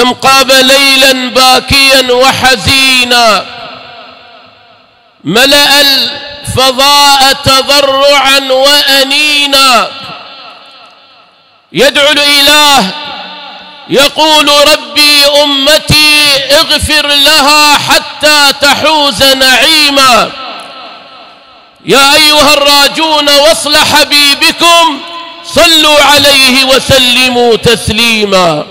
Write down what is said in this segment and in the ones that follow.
كم قام ليلا باكيا وحزينا، ملأ الفضاء تضرعا وأنينا، يدعو الإله يقول ربي أمتي اغفر لها حتى تحوز نعيما. يا أيها الراجون وصل حبيبكم صلوا عليه وسلموا تسليما.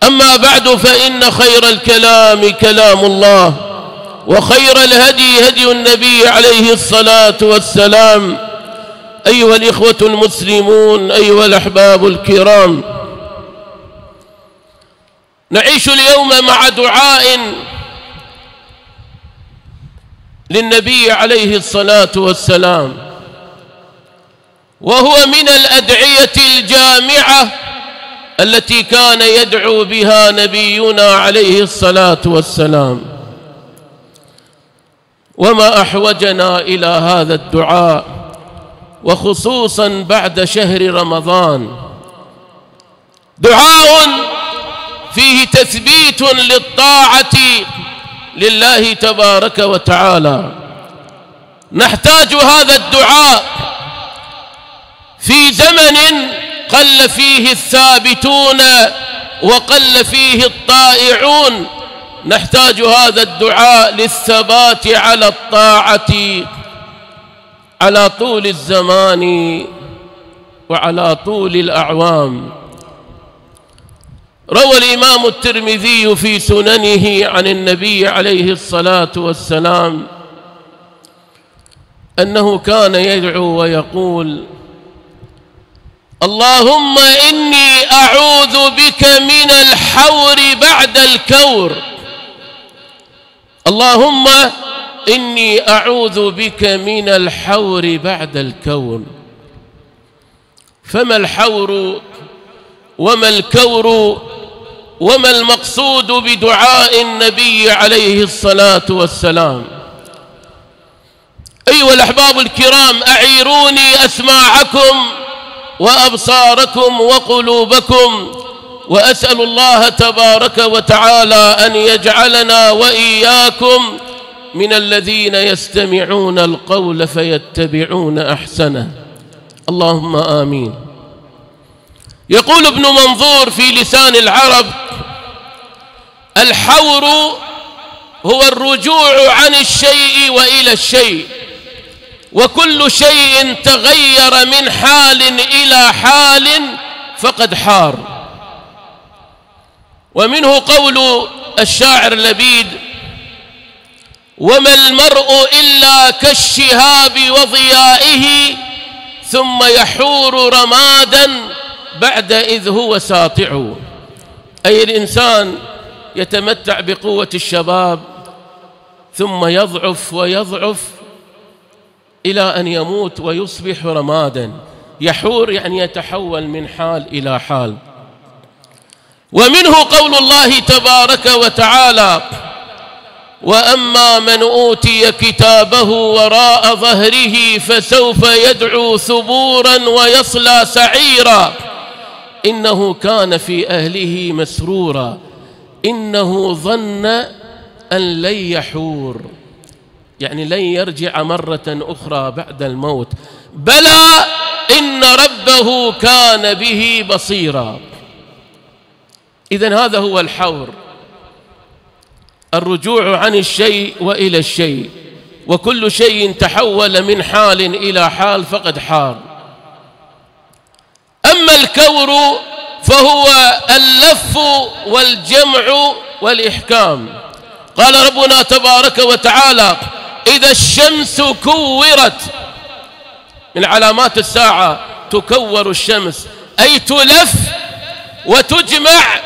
أما بعد، فإن خير الكلام كلام الله، وخير الهدي هدي النبي عليه الصلاة والسلام. أيها الإخوة المسلمون، أيها الأحباب الكرام، نعيش اليوم مع دعاء للنبي عليه الصلاة والسلام، وهو من الأدعية الجامعة التي كان يدعو بها نبينا عليه الصلاة والسلام. وما أحوجنا إلى هذا الدعاء، وخصوصا بعد شهر رمضان، دعاء فيه تثبيت للطاعة لله تبارك وتعالى. نحتاج هذا الدعاء في زمن قل فيه الثابتون وقل فيه الطائعون. نحتاج هذا الدعاء للثبات على الطاعة على طول الزمان وعلى طول الأعوام. روى الإمام الترمذي في سننه عن النبي عليه الصلاة والسلام أنه كان يدعو ويقول: اللهم إني أعوذ بك من الحور بعد الكور. اللهم إني أعوذ بك من الحور بعد الكور. فما الحور وما الكور وما المقصود بدعاء النبي عليه الصلاة والسلام؟ أيها الأحباب الكرام، أعيروني أسماعكم وأبصاركم وقلوبكم، وأسأل الله تبارك وتعالى أن يجعلنا وإياكم من الذين يستمعون القول فيتبعون أحسنه. اللهم آمين. يقول ابن منظور في لسان العرب: الحور هو الرجوع عن الشيء وإلى الشيء، وكل شيء تغير من حال إلى حال فقد حار. ومنه قول الشاعر لبيد: وما المرء إلا كالشهاب وضيائه ثم يحور رمادا بعد إذ هو ساطع. أي الإنسان يتمتع بقوة الشباب ثم يضعف ويضعف إلى أن يموت ويصبح رمادا. يحور يعني يتحول من حال إلى حال. ومنه قول الله تبارك وتعالى: وأما من أوتي كتابه وراء ظهره فسوف يدعو ثبورا ويصلى سعيرا إنه كان في أهله مسرورا إنه ظن أن لن يحور، يعني لن يرجع مرة أخرى بعد الموت، بلى إن ربه كان به بصيرا. إذن هذا هو الحور، الرجوع عن الشيء وإلى الشيء، وكل شيء تحول من حال إلى حال فقد حار. أما الكور فهو اللف والجمع والإحكام. قال ربنا تبارك وتعالى: إذا الشمس كورت، من علامات الساعة تكور الشمس، أي تلف وتجمع،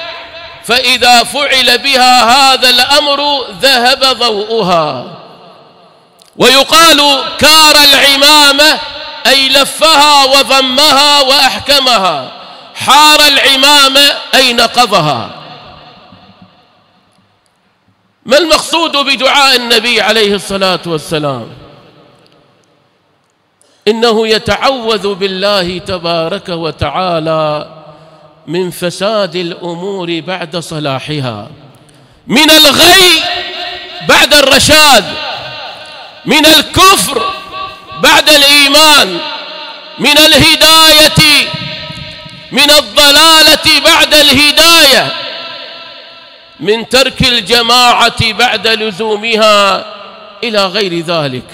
فإذا فعل بها هذا الأمر ذهب ضوءها. ويقال كار العمامة، أي لفها وضمها وأحكمها. حار العمامة أي نقضها. ما المقصود بدعاء النبي عليه الصلاة والسلام؟ إنه يتعوذ بالله تبارك وتعالى من فساد الأمور بعد صلاحها، من الغي بعد الرشاد، من الكفر بعد الإيمان، من الهداية من الضلالة بعد الهداية، من ترك الجماعة بعد لزومها، إلى غير ذلك.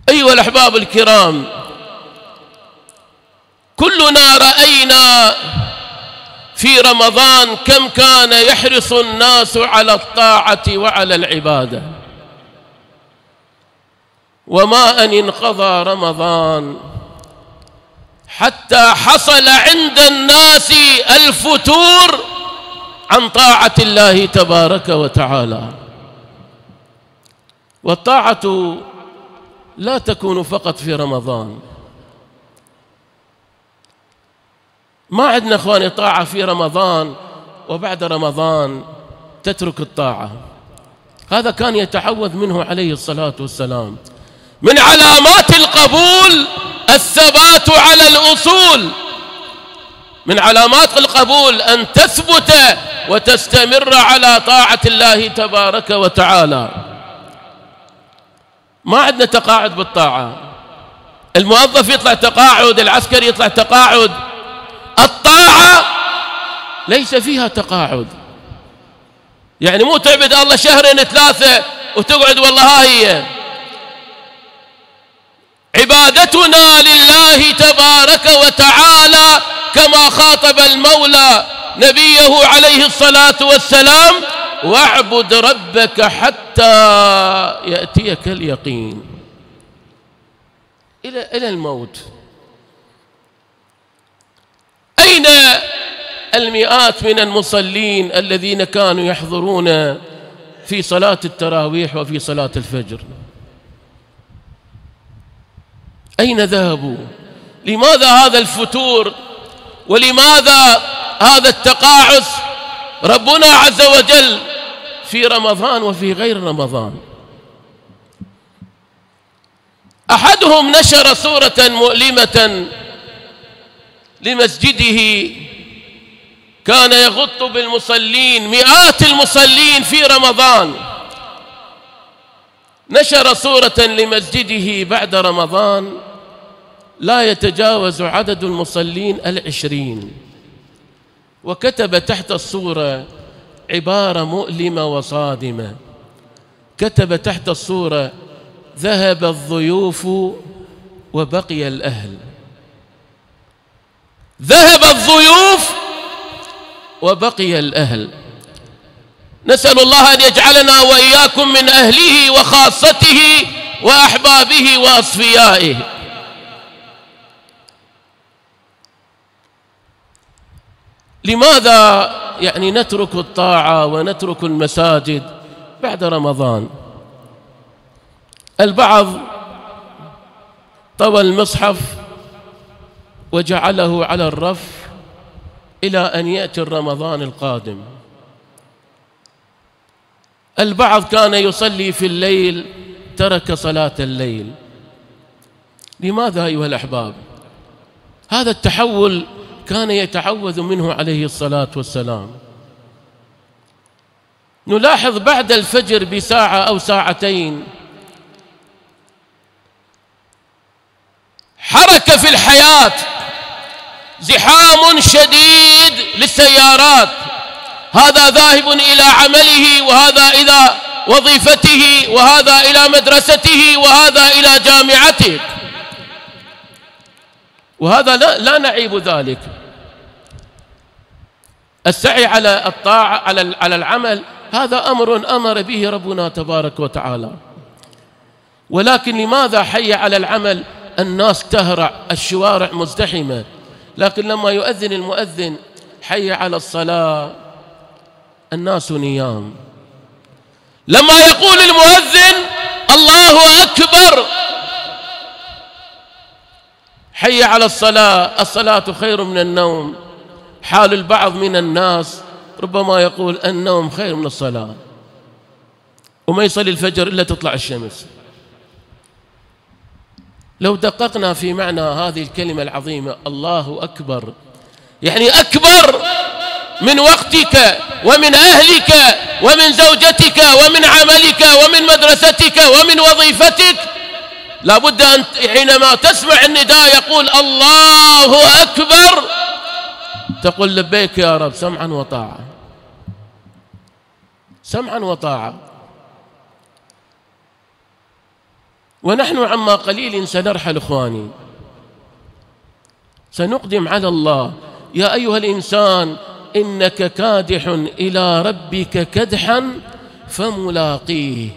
أيها الأحباب الكرام، كلنا رأينا في رمضان كم كان يحرص الناس على الطاعة وعلى العبادة، وما أن انقضى رمضان حتى حصل عند الناس الفتور عن طاعة الله تبارك وتعالى. والطاعة لا تكون فقط في رمضان. ما عندنا اخواني طاعة في رمضان وبعد رمضان تترك الطاعة. هذا كان يتعوذ منه عليه الصلاة والسلام. من علامات القبول الثبات على الأصول، من علامات القبول أن تثبت وتستمر على طاعة الله تبارك وتعالى. ما عندنا تقاعد بالطاعة. الموظف يطلع تقاعد، العسكري يطلع تقاعد. الطاعة ليس فيها تقاعد. يعني مو تعبد الله شهرين ثلاثة وتقعد والله هاي عبادتنا لله تبارك وتعالى، كما خاطب المولى نبيه عليه الصلاة والسلام: واعبد ربك حتى يأتيك اليقين، إلى الموت. أين المئات من المصلين الذين كانوا يحضرون في صلاة التراويح وفي صلاة الفجر؟ أين ذهبوا؟ لماذا هذا الفتور؟ ولماذا هذا التقاعس؟ ربنا عز وجل في رمضان وفي غير رمضان. أحدهم نشر صورة مؤلمة لمسجده، كان يغط بالمصلين، مئات المصلين في رمضان. نشر صورة لمسجده بعد رمضان لا يتجاوز عدد المصلين 20، وكتب تحت الصورة عبارة مؤلمة وصادمة. كتب تحت الصورة: ذهب الضيوف وبقي الأهل. ذهب الضيوف وبقي الأهل. نسأل الله أن يجعلنا وإياكم من أهله وخاصته وأحبابه وأصفيائه. لماذا يعني نترك الطاعة ونترك المساجد بعد رمضان؟ البعض طوى المصحف وجعله على الرف إلى أن يأتي رمضان القادم. البعض كان يصلي في الليل، ترك صلاة الليل. لماذا أيها الأحباب؟ هذا التحول كان يتعوذ منه عليه الصلاة والسلام. نلاحظ بعد الفجر بساعة أو ساعتين حركة في الحياة، زحام شديد للسيارات، هذا ذاهب إلى عمله، وهذا إلى وظيفته، وهذا إلى مدرسته، وهذا إلى جامعته. وهذا لا نعيب ذلك. السعي على الطاعة على العمل هذا أمر به ربنا تبارك وتعالى. ولكن لماذا حي على العمل؟ الناس تهرع، الشوارع مزدحمة، لكن لما يؤذن المؤذن حي على الصلاة الناس نيام. لما يقول المؤذن الله أكبر حي على الصلاة، الصلاة خير من النوم. حال البعض من الناس ربما يقول النوم خير من الصلاة، وما يصلي الفجر إلا تطلع الشمس. لو دققنا في معنى هذه الكلمة العظيمة الله أكبر، يعني أكبر من وقتك ومن أهلك ومن زوجتك ومن عملك ومن مدرستك ومن وظيفتك. لابد أن حينما تسمع النداء يقول الله أكبر تقول لبيك يا رب سمعا وطاعة، سمعا وطاعة. ونحن عما قليل سنرحل إخواني، سنقدم على الله. يا أيها الإنسان إنك كادح إلى ربك كدحا فملاقيه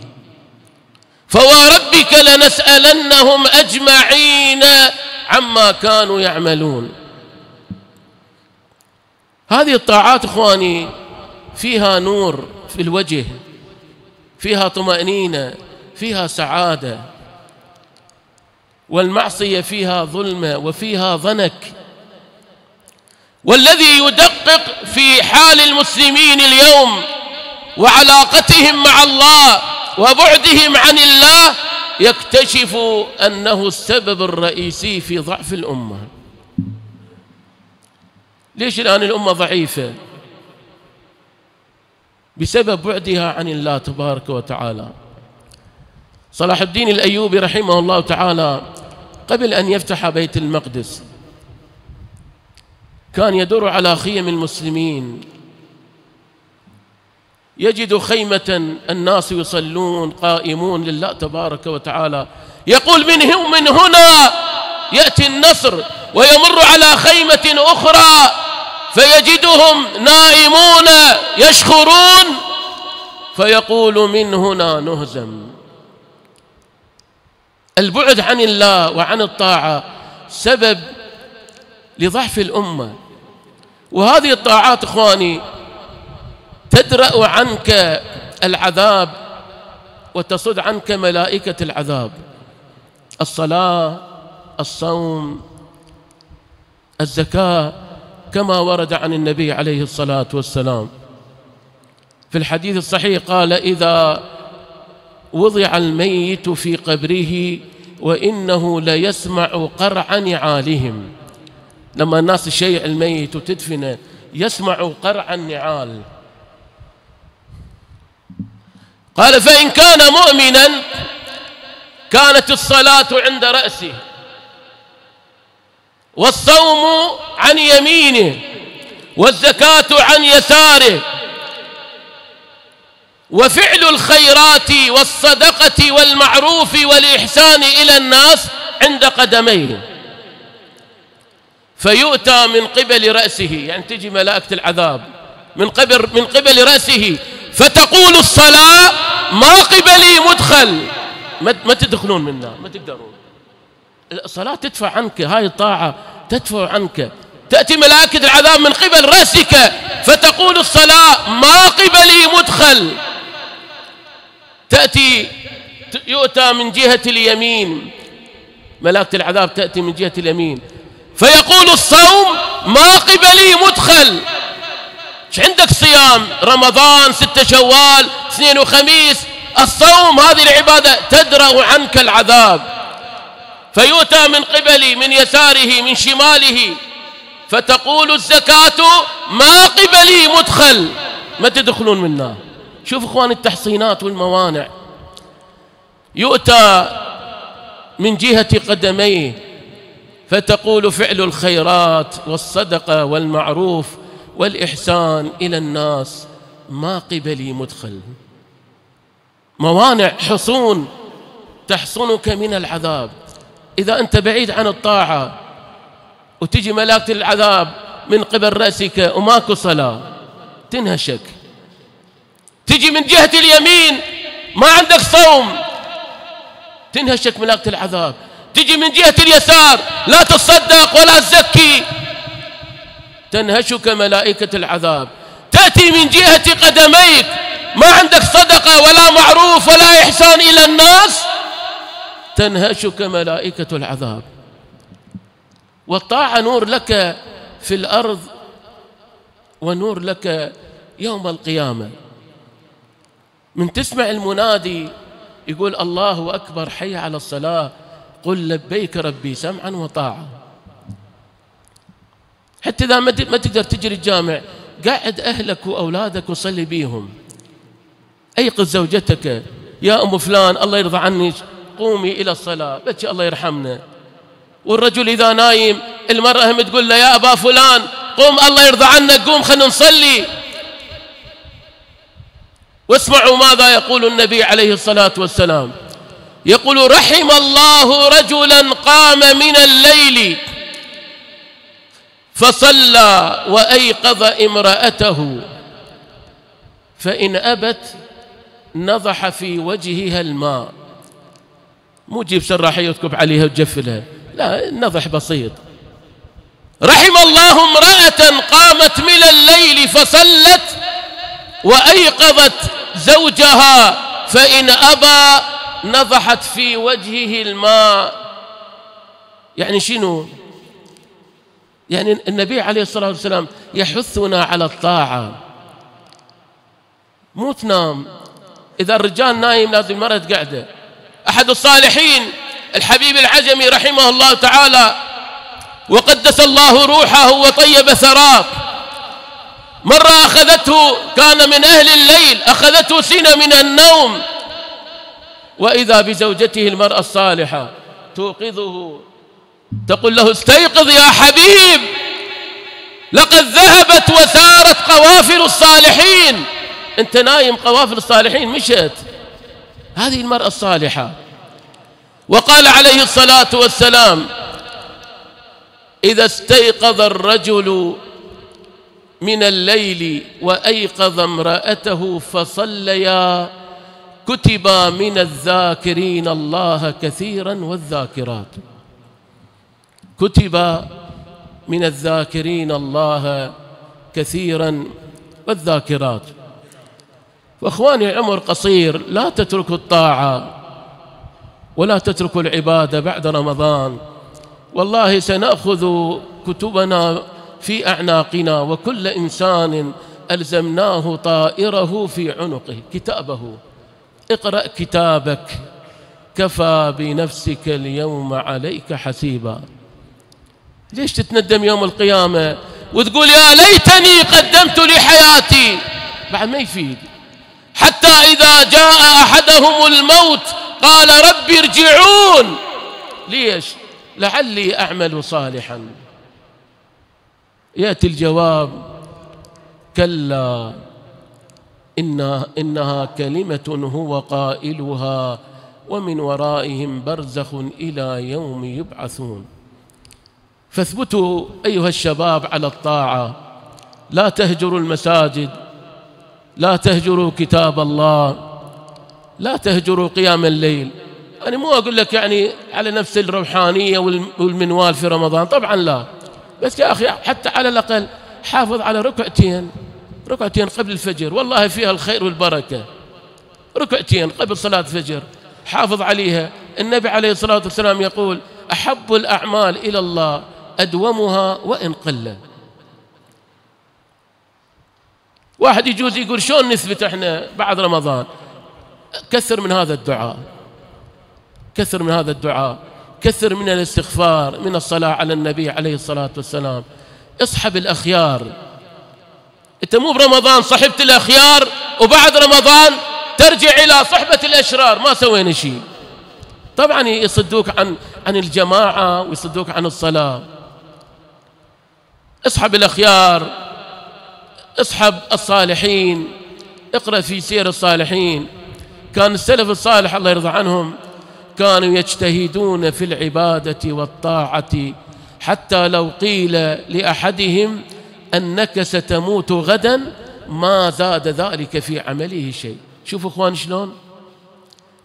فوربك لنسألنهم أجمعين عما كانوا يعملون. هذه الطاعات إخواني فيها نور في الوجه، فيها طمأنينة، فيها سعادة، والمعصية فيها ظلمة وفيها ضنك. والذي يدقق في حال المسلمين اليوم وعلاقتهم مع الله وبعدهم عن الله يكتشف أنه السبب الرئيسي في ضعف الأمة. ليش الآن الأمة ضعيفة؟ بسبب بعدها عن الله تبارك وتعالى. صلاح الدين الأيوبي رحمه الله تعالى قبل أن يفتح بيت المقدس كان يدور على خيم المسلمين، يجد خيمة الناس يصلون قائمون لله تبارك وتعالى، يقول من هنا يأتي النصر، ويمر على خيمة أخرى فيجدهم نائمون يشخرون فيقول من هنا نهزم. البعد عن الله وعن الطاعة سبب لضعف الأمة. وهذه الطاعات إخواني تدرأ عنك العذاب وتصد عنك ملائكة العذاب. الصلاة، الصوم، الزكاة، كما ورد عن النبي عليه الصلاة والسلام في الحديث الصحيح قال إذا وضع الميت في قبره وإنه ليسمع قرع نعالهم. لما الناس تشيع الميت وتدفنه يسمع قرع النعال. قال فإن كان مؤمنا كانت الصلاة عند رأسه والصوم عن يمينه والزكاة عن يساره وفعل الخيرات والصدقة والمعروف والإحسان إلى الناس عند قدميه. فيؤتى من قبل رأسه، يعني تجي ملائكة العذاب من قبل رأسه فتقول الصلاة ما قبلي مدخل، ما تدخلون منا، ما تقدرون. الصلاة تدفع عنك، هاي الطاعة تدفع عنك. تأتي ملائكة العذاب من قبل رأسك فتقول الصلاة ما قبلي مدخل. يؤتى من جهة اليمين، ملائكة العذاب تأتي من جهة اليمين فيقول الصوم ما قبلي مدخل. ايش عندك صيام رمضان 6 شوال 2 وخميس؟ الصوم هذه العبادة تدرأ عنك العذاب. فيؤتى من قبلي من يساره من شماله فتقول الزكاة ما قبلي مدخل، ما تدخلون منا. شوف اخوان التحصينات والموانع. يؤتى من جهة قدميه فتقول فعل الخيرات والصدقة والمعروف والإحسان إلى الناس ما قبلي مدخل. موانع، حصون تحصنك من العذاب. إذا أنت بعيد عن الطاعة وتجي ملائكة العذاب من قبل رأسك وماكو صلاة تنهشك. تجي من جهة اليمين ما عندك صوم تنهشك ملائكة العذاب. تجي من جهة اليسار لا تصدق ولا تزكي تنهشك ملائكة العذاب. تأتي من جهة قدميك ما عندك صدقة ولا معروف ولا إحسان إلى الناس تنهشك ملائكة العذاب. والطاعة نور لك في الأرض ونور لك يوم القيامة. من تسمع المنادي يقول الله أكبر حي على الصلاة قل لبيك ربي سمعا وطاعة. حتى إذا ما تقدر تجري الجامع، قاعد أهلك وأولادك وصلي بيهم. أيقظ زوجتك، يا أم فلان الله يرضى عنك قومي إلى الصلاة، بكي الله يرحمنا. والرجل إذا نايم المرأة هم تقول له يا أبا فلان قوم الله يرضى عنك قوم خلنا نصلي. واسمعوا ماذا يقول النبي عليه الصلاة والسلام، يقول رحم الله رجلا قام من الليل فصلى وأيقظ امرأته فإن أبت نضح في وجهها الماء. مو جيب سراحية وتكب عليها وتجفلها، لا، النضح بسيط. رحم الله امرأة قامت من الليل فصلت وأيقظت زوجها فإن أبى نضحت في وجهه الماء. يعني شنو؟ يعني النبي عليه الصلاة والسلام يحثنا على الطاعة. مو تنام، إذا الرجال نايم لازم المرأة قاعدة. أحد الصالحين الحبيب العجمي رحمه الله تعالى وقدس الله روحه وطيب ثراه، مرة أخذته، كان من أهل الليل، أخذته سنة من النوم، وإذا بزوجته المرأة الصالحة توقظه تقول له استيقظ يا حبيب لقد ذهبت وسارت قوافل الصالحين. أنت نايم قوافل الصالحين مشت. هذه المرأة الصالحة. وقال عليه الصلاة والسلام إذا استيقظ الرجل من الليل وأيقظ امرأته فصليا كتب من الذاكرين الله كثيرا والذاكرات. كتب من الذاكرين الله كثيرا والذاكرات. وأخواني العمر قصير، لا تتركوا الطاعة ولا تتركوا العبادة بعد رمضان. والله سنأخذ كتبنا في أعناقنا، وكل إنسان ألزمناه طائره في عنقه كتابه. اقرأ كتابك كفى بنفسك اليوم عليك حسيبا. ليش تتندم يوم القيامة وتقول يا ليتني قدمت لحياتي؟ بعد ما يفيد. حتى إذا جاء أحدهم الموت قال رب ارجعون. ليش؟ لعلي أعمل صالحا. يأتي الجواب كلا إنها كلمة هو قائلها ومن ورائهم برزخ إلى يوم يبعثون. فاثبتوا أيها الشباب على الطاعة، لا تهجروا المساجد، لا تهجروا كتاب الله، لا تهجروا قيام الليل. أنا مو أقول لك يعني على نفس الروحانية والمنوال في رمضان، طبعا لا، بس يا أخي حتى على الأقل حافظ على ركعتين قبل الفجر، والله فيها الخير والبركة. ركعتين قبل صلاة الفجر حافظ عليها. النبي عليه الصلاة والسلام يقول أحب الأعمال إلى الله أدومها وإن قل. واحد يجوز يقول شلون نثبت احنا بعد رمضان؟ كثر من هذا الدعاء، كثر من هذا الدعاء، كثر من الاستغفار، من الصلاة على النبي عليه الصلاة والسلام. اصحب الأخيار. انت مو برمضان صحبت الأخيار وبعد رمضان ترجع إلى صحبة الأشرار، ما سوينا شيء. طبعا يصدوك عن الجماعة ويصدوك عن الصلاة. اصحب الأخيار، اصحب الصالحين، اقرأ في سير الصالحين. كان السلف الصالح الله يرضى عنهم كانوا يجتهدون في العبادة والطاعة حتى لو قيل لأحدهم أنك ستموت غدا ما زاد ذلك في عمله شيء. شوفوا اخوان شلون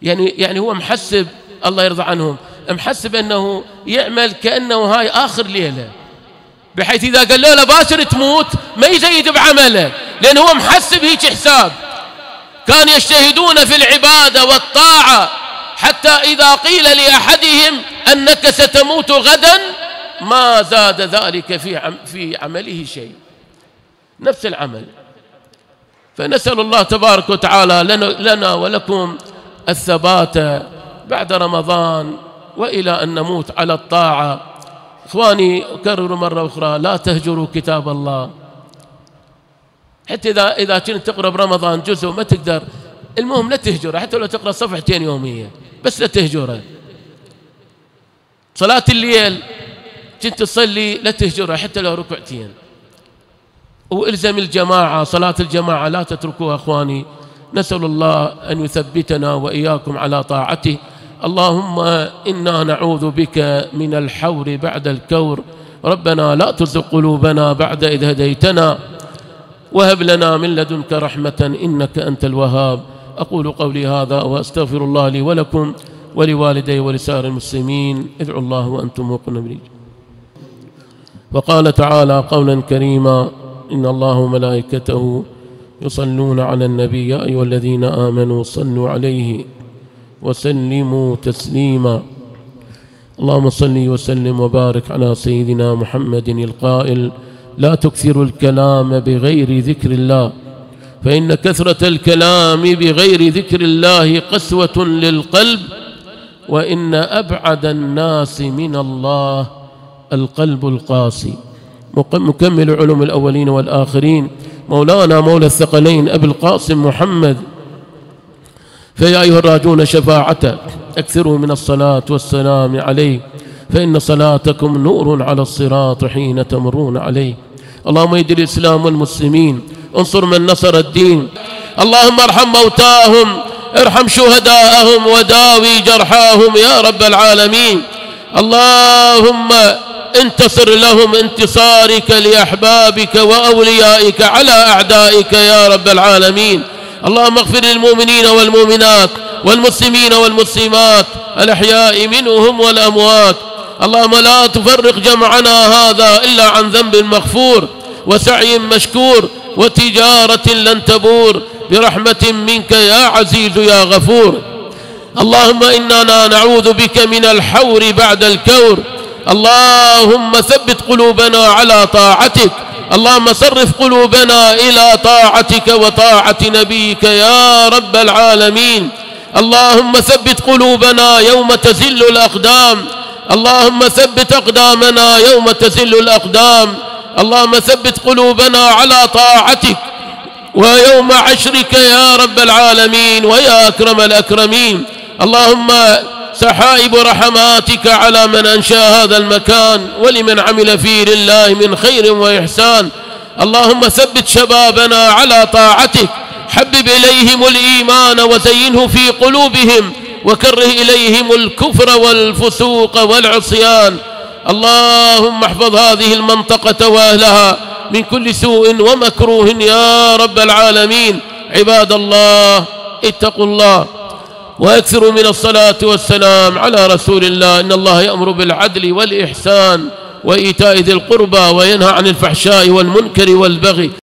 يعني هو محسب، الله يرضى عنهم، محسب أنه يعمل كأنه هاي آخر ليلة، بحيث إذا قال له باشر تموت ما يزيد بعمله، لأن هو محسب هيك حساب. كان يجتهدون في العبادة والطاعة حتى إذا قيل لأحدهم أنك ستموت غدا ما زاد ذلك في عمله شيء، نفس العمل. فنسأل الله تبارك وتعالى لنا ولكم الثبات بعد رمضان وإلى أن نموت على الطاعة. إخواني أكرر مرة أخرى، لا تهجروا كتاب الله. حتى إذا كنت تقرأ برمضان جزء ما تقدر، المهم لا تهجره، حتى لو تقرأ صفحتين يوميا بس لا تهجره. صلاة الليل كنت تصلي لا تهجره حتى لو ركعتين. والزم الجماعة، صلاة الجماعة لا تتركوها أخواني. نسأل الله أن يثبتنا وإياكم على طاعته. اللهم إنا نعوذ بك من الحور بعد الكور. ربنا لا تزغ قلوبنا بعد إذ هديتنا وهب لنا من لدنك رحمة إنك أنت الوهاب. أقول قولي هذا وأستغفر الله لي ولكم ولوالدي ولسائر المسلمين. ادعوا الله وأنتم موقنون بالإجابة. وقال تعالى قولا كريما: إن الله وملائكته يصلون على النبي يا أيها الذين آمنوا صلوا عليه وسلموا تسليما. اللهم صل وسلم وبارك على سيدنا محمد القائل: لا تكثروا الكلام بغير ذكر الله، فإن كثرة الكلام بغير ذكر الله قسوة للقلب، وإن أبعد الناس من الله القلب القاسي. مكمل علوم الأولين والآخرين مولانا مولى الثقلين أبي القاسم محمد. فيا أيها الراجون شفاعته أكثروا من الصلاة والسلام عليه، فإن صلاتكم نور على الصراط حين تمرون عليه. اللهم اهد الإسلام والمسلمين، انصر من نصر الدين. اللهم ارحم موتاهم، ارحم شهداءهم، وداوي جرحاهم يا رب العالمين. اللهم انتصر لهم انتصارك لأحبابك وأوليائك على أعدائك يا رب العالمين. اللهم اغفر للمؤمنين والمؤمنات والمسلمين والمسلمات الأحياء منهم والأموات. اللهم لا تفرق جمعنا هذا إلا عن ذنب مغفور وسعي مشكور وتجارة لن تبور، برحمة منك يا عزيز يا غفور. اللهم إننا نعوذ بك من الحور بعد الكور. اللهم ثبت قلوبنا على طاعتك. اللهم صرف قلوبنا إلى طاعتك وطاعة نبيك يا رب العالمين. اللهم ثبت قلوبنا يوم تزل الأقدام. اللهم ثبت أقدامنا يوم تزل الأقدام. اللهم ثبت قلوبنا على طاعتك ويوم عشرك يا رب العالمين ويا أكرم الأكرمين. اللهم سحائب رحماتك على من أنشأ هذا المكان ولمن عمل فيه لله من خير وإحسان. اللهم ثبت شبابنا على طاعتك، حبب إليهم الإيمان وزينه في قلوبهم، وكره إليهم الكفر والفسوق والعصيان. اللهم احفظ هذه المنطقة وأهلها من كل سوء ومكروه يا رب العالمين. عباد الله اتقوا الله وأكثروا من الصلاة والسلام على رسول الله. إن الله يأمر بالعدل والإحسان وإيتاء ذي القربى وينهى عن الفحشاء والمنكر والبغي